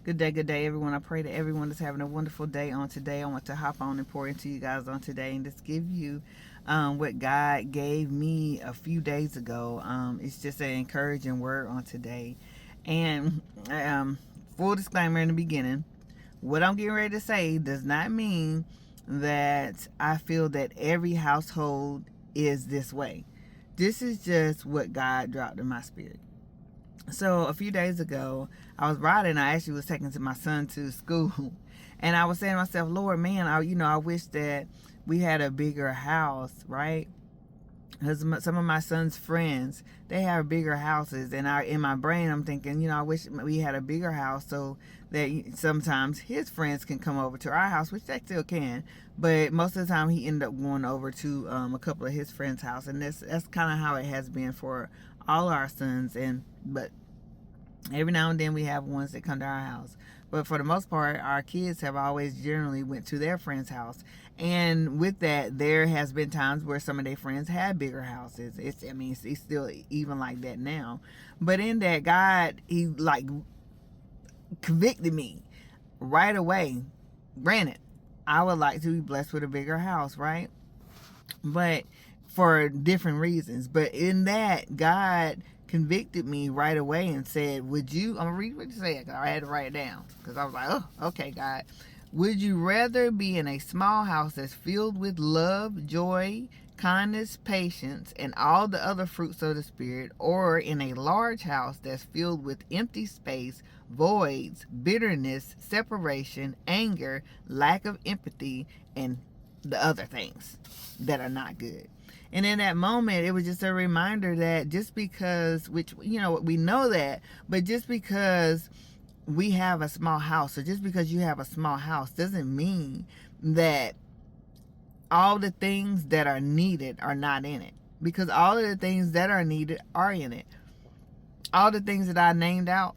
Good day, everyone. I pray that everyone is having a wonderful day on today. I want to hop on and pour into you guys on today and just give you what God gave me a few days ago. It's just an encouraging word on today. And full disclaimer in the beginning, what I'm getting ready to say does not mean that I feel that every household is this way. This is just what God dropped in my spirit. So a few days ago, I was riding. I actually was taking my son to school, and I was saying to myself, "Lord, man, I wish that we had a bigger house, right?" Because some of my son's friends, they have bigger houses, and in my brain, I'm thinking, I wish we had a bigger house so that sometimes his friends can come over to our house, which they still can, but most of the time he ended up going over to a couple of his friends' house, and that's kind of how it has been for all our sons, but every now and then we have ones that come to our house, but for the most part our kids have always generally went to their friend's house. And with that, there has been times where some of their friends had bigger houses. It's still even like that now, but in that, God, he like convicted me right away. Granted, I would like to be blessed with a bigger house, right? But for different reasons. But in that, God convicted me right away and said, "Would you?" I'm gonna read what you said. I had to write it down because I was like, "Oh, okay, God. Would you rather be in a small house that's filled with love, joy, kindness, patience, and all the other fruits of the Spirit, or in a large house that's filled with empty space, voids, bitterness, separation, anger, lack of empathy, and the other things that are not good?" And in that moment, it was just a reminder that just because, which, we know that, but just because we have a small house, or just because you have a small house, doesn't mean that all the things that are needed are not in it. Because all of the things that are needed are in it. All the things that I named out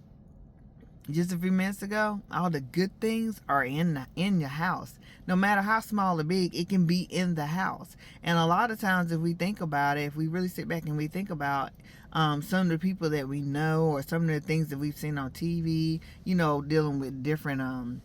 just a few minutes ago, all the good things are in your house. No matter how small or big, it can be in the house. And a lot of times, if we think about it, if we really sit back and we think about some of the people that we know, or some of the things that we've seen on TV, dealing with different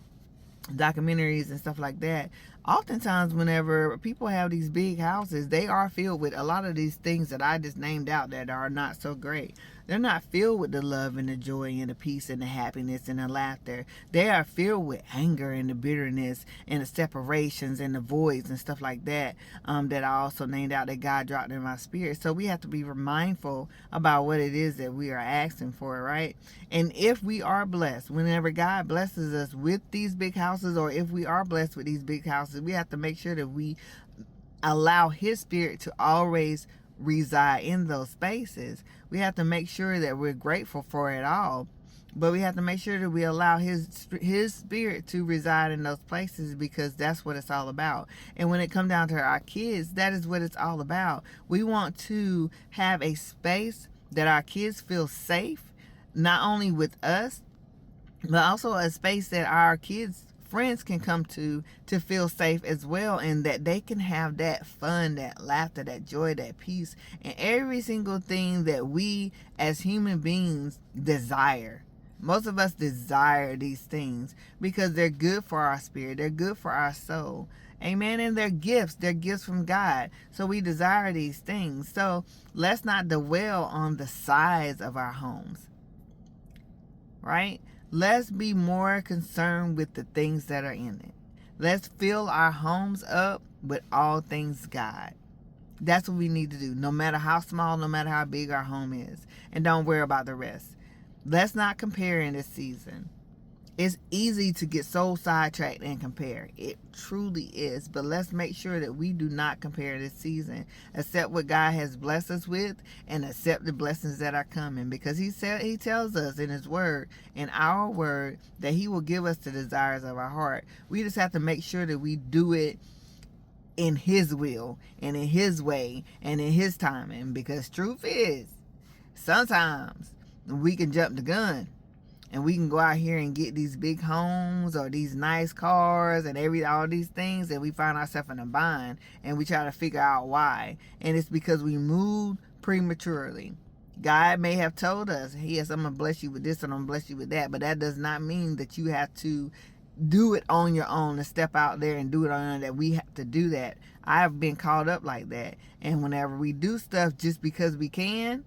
documentaries and stuff like that, oftentimes whenever people have these big houses, they are filled with a lot of these things that I just named out that are not so great. They're not filled with the love and the joy and the peace and the happiness and the laughter. They are filled with anger and the bitterness and the separations and the voids and stuff like that, that I also named out that God dropped in my spirit. So we have to be mindful about what it is that we are asking for, right? And if we are blessed, whenever God blesses us with these big houses, or if we are blessed with these big houses, we have to make sure that we allow His Spirit to always reside in those spaces. We have to make sure that we're grateful for it all, but we have to make sure that we allow His Spirit to reside in those places, because that's what it's all about. And when it comes down to our kids, that is what it's all about. We want to have a space that our kids feel safe, not only with us, but also a space that our kids friends can come to feel safe as well, and that they can have that fun, that laughter, that joy, that peace, and every single thing that we as human beings desire. Most of us desire these things because they're good for our spirit, they're good for our soul. Amen. And they're gifts from God. So we desire these things. So let's not dwell on the size of our homes, right? Let's be more concerned with the things that are in it. Let's fill our homes up with all things God. That's what we need to do, no matter how small, no matter how big our home is. And don't worry about the rest. Let's not compare in this season. It's easy to get so sidetracked and compare. It truly is. But let's make sure that we do not compare this season. Accept what God has blessed us with, and accept the blessings that are coming. Because He tells us in His word, in our word, that He will give us the desires of our heart. We just have to make sure that we do it in His will and in His way and in His timing. Because truth is, sometimes we can jump the gun. And we can go out here and get these big homes or these nice cars and all these things, and we find ourselves in a bind, and we try to figure out why. And it's because we moved prematurely. God may have told us, yes, I'm going to bless you with this and I'm going to bless you with that. But that does not mean that you have to do it on your own and step out there and do it on your own, that we have to do that. I've been caught up like that. And whenever we do stuff just because we can,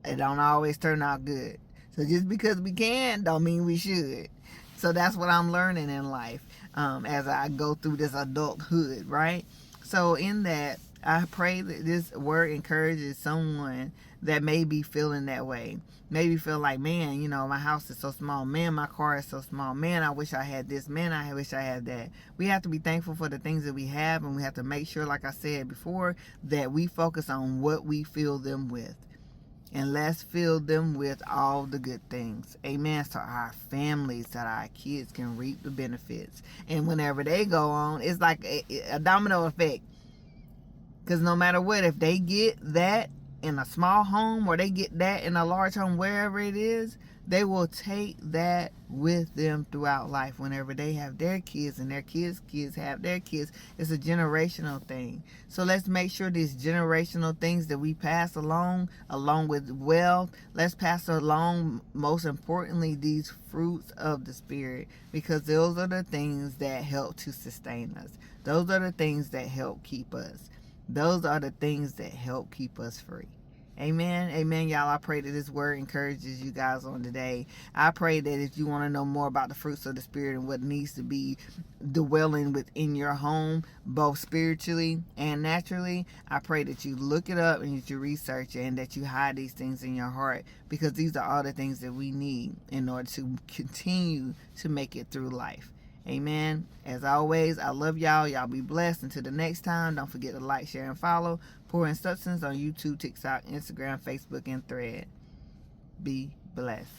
it don't always turn out good. So just because we can don't mean we should. So that's what I'm learning in life as I go through this adulthood, right? So in that, I pray that this word encourages someone that may be feeling that way. Maybe feel like, man, you know, my house is so small. Man, my car is so small. Man, I wish I had this. Man, I wish I had that. We have to be thankful for the things that we have, and we have to make sure, like I said before, that we focus on what we fill them with. And let's fill them with all the good things. Amen. So our families, that our kids can reap the benefits. And whenever they go on, it's like a domino effect. Because no matter what, if they get that in a small home or they get that in a large home, wherever it is, they will take that with them throughout life. Whenever they have their kids and their kids' kids have their kids, it's a generational thing. So let's make sure these generational things that we pass along with wealth, let's pass along, most importantly, these fruits of the Spirit, because those are the things that help to sustain us. Those are the things that help keep us. Those are the things that help keep us free. Amen. Amen, y'all. I pray that this word encourages you guys on today. I pray that if you want to know more about the fruits of the Spirit and what needs to be dwelling within your home, both spiritually and naturally, I pray that you look it up and that you research it, and that you hide these things in your heart, because these are all the things that we need in order to continue to make it through life. Amen. As always, I love y'all. Y'all be blessed. Until the next time, don't forget to like, share, and follow Pour In Substance on YouTube, TikTok, Instagram, Facebook, and Thread. Be blessed.